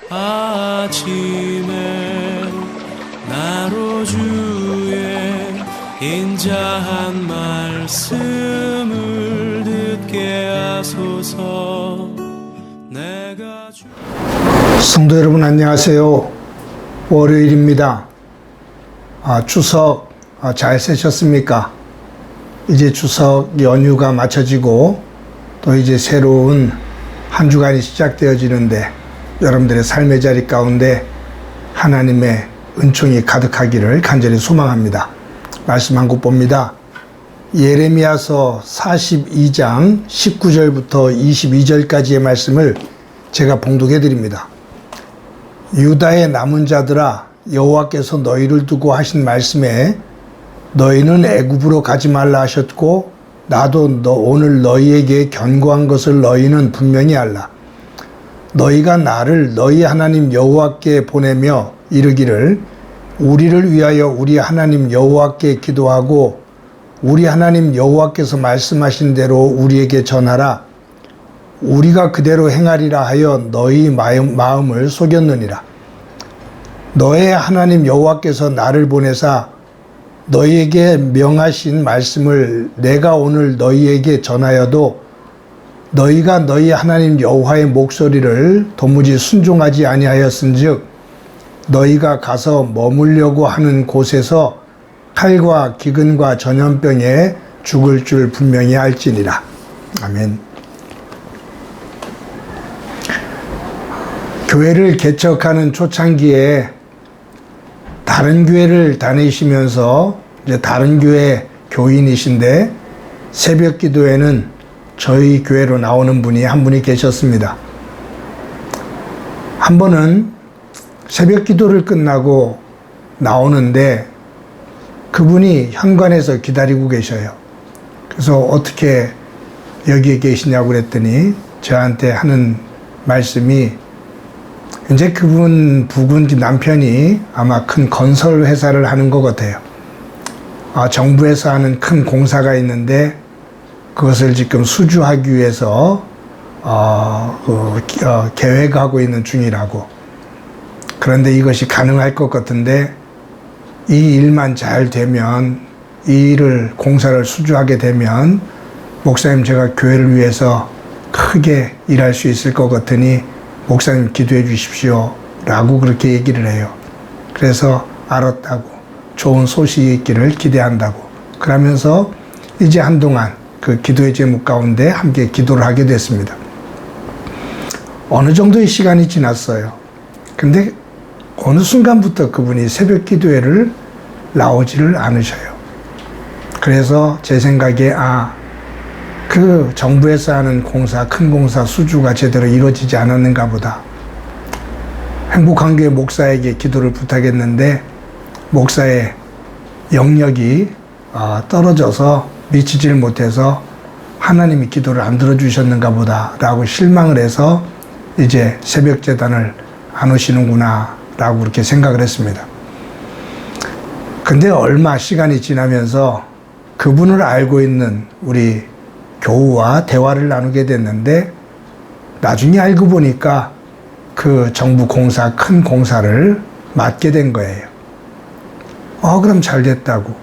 아침에 나로 주의 인자한 말씀을 듣게 하소서. 내가 성도 여러분 안녕하세요. 월요일입니다. 추석 잘 세셨습니까? 이제 추석 연휴가 마쳐지고 또 이제 새로운 한 주간이 시작되어지는데 여러분들의 삶의 자리 가운데 하나님의 은총이 가득하기를 간절히 소망합니다. 말씀 한 곳 봅니다. 예레미야서 42장 19절부터 22절까지의 말씀을 제가 봉독해 드립니다. 유다의 남은 자들아, 여호와께서 너희를 두고 하신 말씀에 너희는 애굽으로 가지 말라 하셨고 나도 오늘 너희에게 견고한 것을 너희는 분명히 알라. 너희가 나를 너희 하나님 여호와께 보내며 이르기를 우리를 위하여 우리 하나님 여호와께 기도하고 우리 하나님 여호와께서 말씀하신 대로 우리에게 전하라. 우리가 그대로 행하리라 하여 너희 마음을 속였느니라. 너의 하나님 여호와께서 나를 보내사 너희에게 명하신 말씀을 내가 오늘 너희에게 전하여도 너희가 너희 하나님 여호와의 목소리를 도무지 순종하지 아니하였은즉 너희가 가서 머물려고 하는 곳에서 칼과 기근과 전염병에 죽을 줄 분명히 알지니라. 아멘. 교회를 개척하는 초창기에 다른 교회를 다니시면서 이제 다른 교회 교인이신데 새벽 기도에는 저희 교회로 나오는 분이 한 분이 계셨습니다. 한 번은 새벽 기도를 끝나고 나오는데 그분이 현관에서 기다리고 계셔요. 그래서 어떻게 여기에 계시냐고 그랬더니 저한테 하는 말씀이 이제 그분 부군 남편이 아마 큰 건설 회사를 하는 것 같아요. 정부에서 하는 큰 공사가 있는데 그것을 지금 수주하기 위해서 계획하고 있는 중이라고. 그런데 이것이 가능할 것 같은데 이 일만 잘 되면 이 일을 공사를 수주하게 되면 목사님 제가 교회를 위해서 크게 일할 수 있을 것 같으니 목사님 기도해 주십시오 라고 그렇게 얘기를 해요. 그래서 알았다고, 좋은 소식이 있기를 기대한다고 그러면서 이제 한동안 그 기도의 제목 가운데 함께 기도를 하게 됐습니다. 어느 정도의 시간이 지났어요. 근데 어느 순간부터 그분이 새벽 기도회를 나오지를 않으셔요. 그래서 제 생각에 그 정부에서 하는 공사, 큰 공사 수주가 제대로 이루어지지 않았는가 보다. 행복한교회 목사에게 기도를 부탁했는데 목사의 영역이 떨어져서 미치지를 못해서 하나님이 기도를 안 들어주셨는가 보다 라고 실망을 해서 이제 새벽 제단을 안 오시는구나 라고 그렇게 생각을 했습니다. 근데 얼마 시간이 지나면서 그분을 알고 있는 우리 교우와 대화를 나누게 됐는데 나중에 알고 보니까 그 정부 공사, 큰 공사를 맡게 된 거예요. 그럼 잘 됐다고.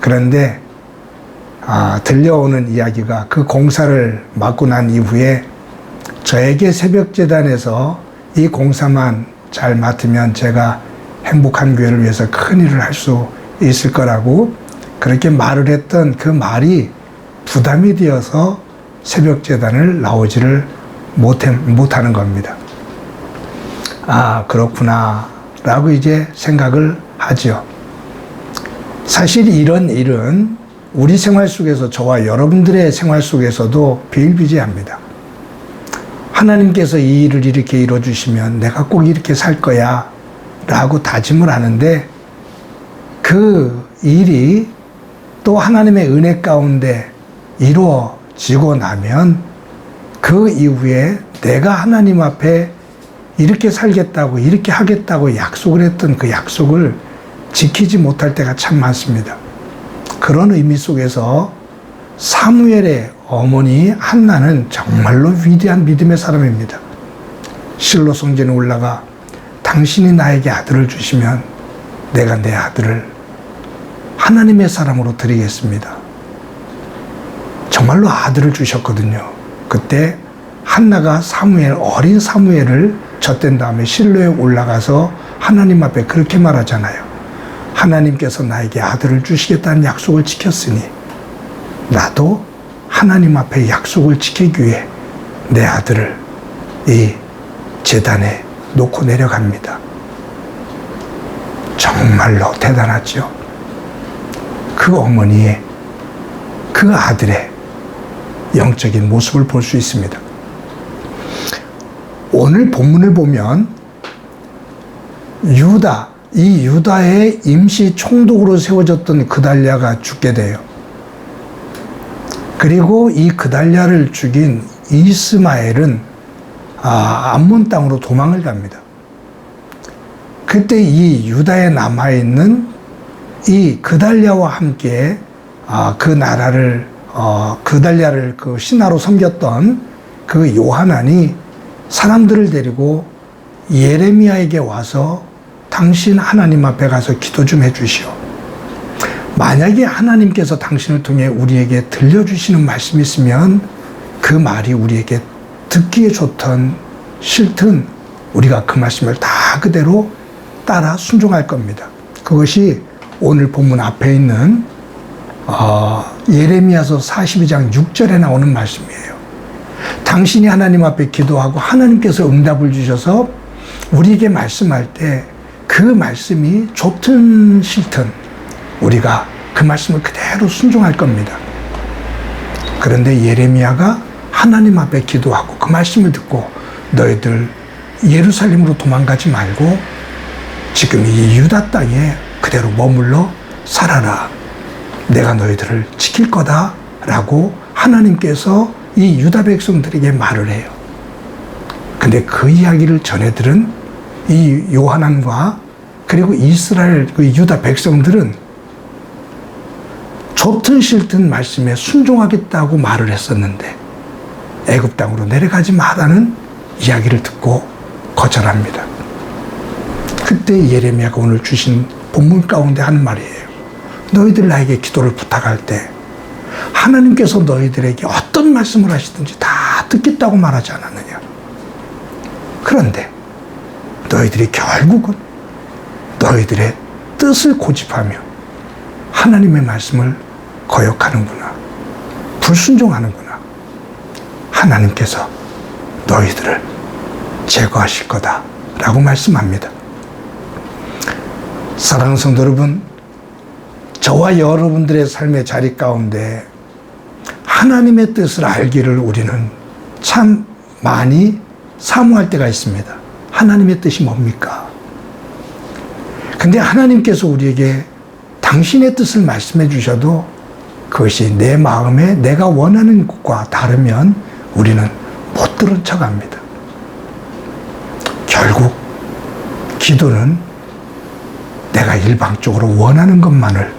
그런데 들려오는 이야기가 그 공사를 맡고 난 이후에 저에게 새벽재단에서 이 공사만 잘 맡으면 제가 행복한 교회를 위해서 큰 일을 할 수 있을 거라고 그렇게 말을 했던 그 말이 부담이 되어서 새벽재단을 나오지를 못하는 겁니다. 그렇구나 라고 이제 생각을 하죠. 사실 이런 일은 우리 생활 속에서 저와 여러분들의 생활 속에서도 비일비재합니다. 하나님께서 이 일을 이렇게 이루어주시면 내가 꼭 이렇게 살 거야 라고 다짐을 하는데 그 일이 또 하나님의 은혜 가운데 이루어지고 나면 그 이후에 내가 하나님 앞에 이렇게 살겠다고 이렇게 하겠다고 약속을 했던 그 약속을 지키지 못할 때가 참 많습니다. 그런 의미 속에서 사무엘의 어머니 한나는 정말로 위대한 믿음의 사람입니다. 실로 성전에 올라가 당신이 나에게 아들을 주시면 내가 내 아들을 하나님의 사람으로 드리겠습니다. 정말로 아들을 주셨거든요. 그때 한나가 어린 사무엘을 젖댄 다음에 실로에 올라가서 하나님 앞에 그렇게 말하잖아요. 하나님께서 나에게 아들을 주시겠다는 약속을 지켰으니 나도 하나님 앞에 약속을 지키기 위해 내 아들을 이 제단에 놓고 내려갑니다. 정말로 대단하죠. 그 어머니의, 그 아들의 영적인 모습을 볼 수 있습니다. 오늘 본문을 보면 이 유다의 임시 총독으로 세워졌던 그달랴가 죽게 돼요. 그리고 이 그달랴를 죽인 이스마엘은 암몬 땅으로 도망을 갑니다. 그때 이 유다에 남아있는 이 그달랴와 함께 그 나라를 그달랴를 그 신하로 섬겼던 그 요하난이 사람들을 데리고 예레미야에게 와서 당신 하나님 앞에 가서 기도 좀 해주시오. 만약에 하나님께서 당신을 통해 우리에게 들려주시는 말씀이 있으면 그 말이 우리에게 듣기에 좋든 싫든 우리가 그 말씀을 다 그대로 따라 순종할 겁니다. 그것이 오늘 본문 앞에 있는 예레미야서 42장 6절에 나오는 말씀이에요. 당신이 하나님 앞에 기도하고 하나님께서 응답을 주셔서 우리에게 말씀할 때 그 말씀이 좋든 싫든 우리가 그 말씀을 그대로 순종할 겁니다. 그런데 예레미야가 하나님 앞에 기도하고 그 말씀을 듣고 너희들 예루살렘으로 도망가지 말고 지금 이 유다 땅에 그대로 머물러 살아라. 내가 너희들을 지킬 거다. 라고 하나님께서 이 유다 백성들에게 말을 해요. 근데 그 이야기를 전해들은 이 요하난과 그리고 이스라엘 그 유다 백성들은 좋든 싫든 말씀에 순종하겠다고 말을 했었는데 애굽 땅으로 내려가지 말라는 이야기를 듣고 거절합니다. 그때 예레미야가 오늘 주신 본문 가운데 하는 말이에요. 너희들 나에게 기도를 부탁할 때 하나님께서 너희들에게 어떤 말씀을 하시든지 다 듣겠다고 말하지 않았느냐. 그런데 너희들이 결국은 너희들의 뜻을 고집하며 하나님의 말씀을 거역하는구나. 불순종하는구나. 하나님께서 너희들을 제거하실 거다. 라고 말씀합니다. 사랑하는 성도 여러분, 저와 여러분들의 삶의 자리 가운데 하나님의 뜻을 알기를 우리는 참 많이 사모할 때가 있습니다. 하나님의 뜻이 뭡니까? 근데 하나님께서 우리에게 당신의 뜻을 말씀해 주셔도 그것이 내 마음에 내가 원하는 것과 다르면 우리는 못 들은 척 합니다. 결국 기도는 내가 일방적으로 원하는 것만을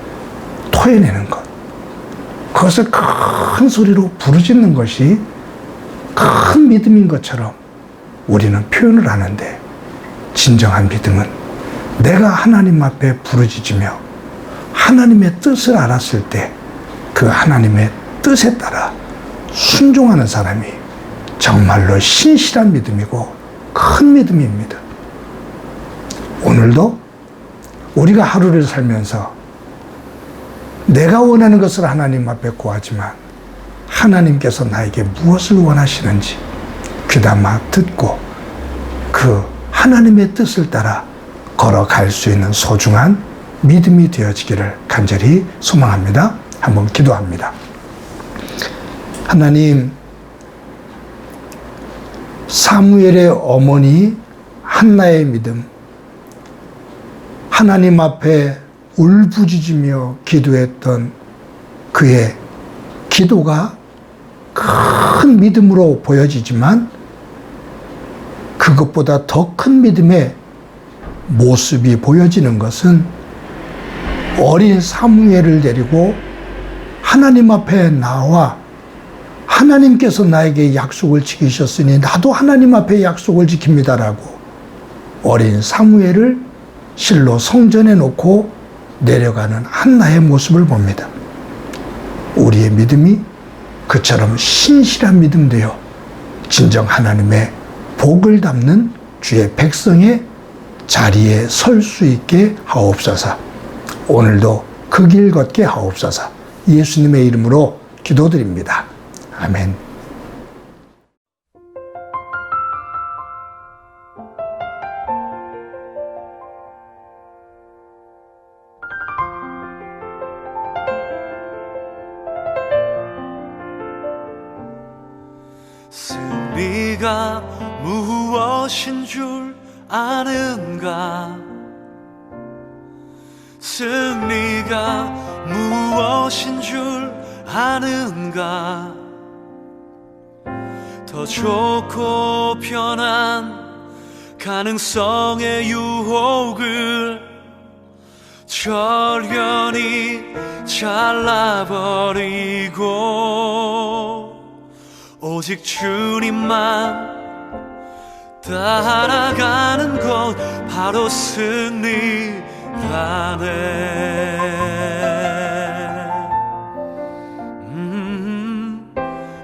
토해내는 것, 그것을 큰 소리로 부르짖는 것이 큰 믿음인 것처럼 우리는 표현을 하는데, 진정한 믿음은 내가 하나님 앞에 부르짖으며 하나님의 뜻을 알았을 때 그 하나님의 뜻에 따라 순종하는 사람이 정말로 신실한 믿음이고 큰 믿음입니다. 오늘도 우리가 하루를 살면서 내가 원하는 것을 하나님 앞에 구하지만 하나님께서 나에게 무엇을 원하시는지 귀담아 듣고 그 하나님의 뜻을 따라 걸어갈 수 있는 소중한 믿음이 되어지기를 간절히 소망합니다. 한번 기도합니다. 하나님, 사무엘의 어머니 한나의 믿음, 하나님 앞에 울부짖으며 기도했던 그의 기도가 큰 믿음으로 보여지지만 그것보다 더 큰 믿음의 모습이 보여지는 것은 어린 사무엘을 데리고 하나님 앞에 나와 하나님께서 나에게 약속을 지키셨으니 나도 하나님 앞에 약속을 지킵니다라고 어린 사무엘을 실로 성전에 놓고 내려가는 한나의 모습을 봅니다. 우리의 믿음이 그처럼 신실한 믿음 되어 진정 하나님의 복을 담는 주의 백성의 자리에 설 수 있게 하옵소서. 오늘도 그 길 걷게 하옵소서. 예수님의 이름으로 기도드립니다. 아멘. 승리가 무엇인 줄 아는가? 승리가 무엇인 줄 아는가? 더 좋고 편한 가능성의 유혹을 절연히 잘라버리고 오직 주님만 따라가는 것 바로 승리라네.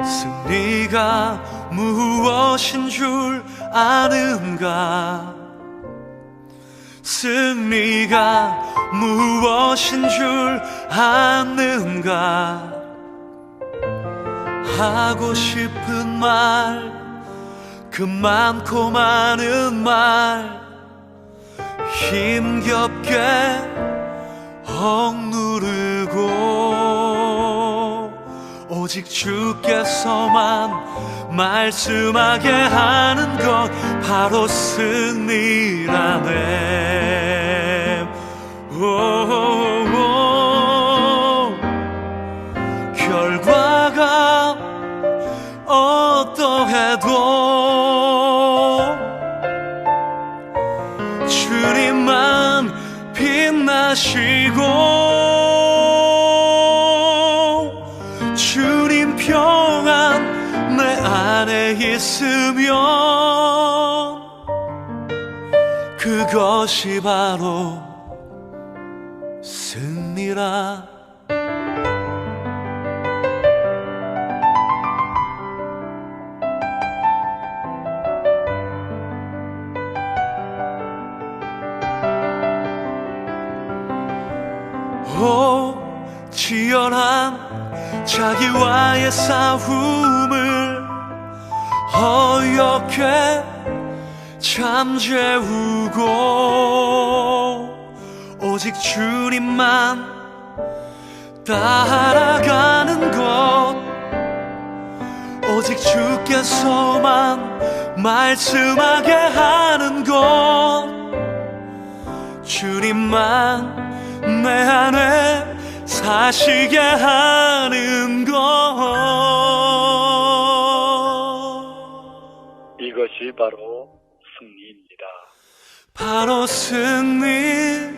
승리가 무엇인 줄 아는가? 승리가 무엇인 줄 아는가? 하고 싶은 말, 그 많고 많은 말 힘겹게 억누르고 오직 주께서만 말씀하게 하는 것 바로 승리라네. 결과가 어떠해도 주님만 빛나시고 주님 평안 내 안에 있으면 그것이 바로 승리라. 치열한 자기와의 싸움을 어렵게 잠재우고 오직 주님만 따라가는 것 오직 주께서만 말씀하게 하는 것 주님만 내 안에 사시게 하는 것 이것이 바로 승리입니다. 바로 승리라네.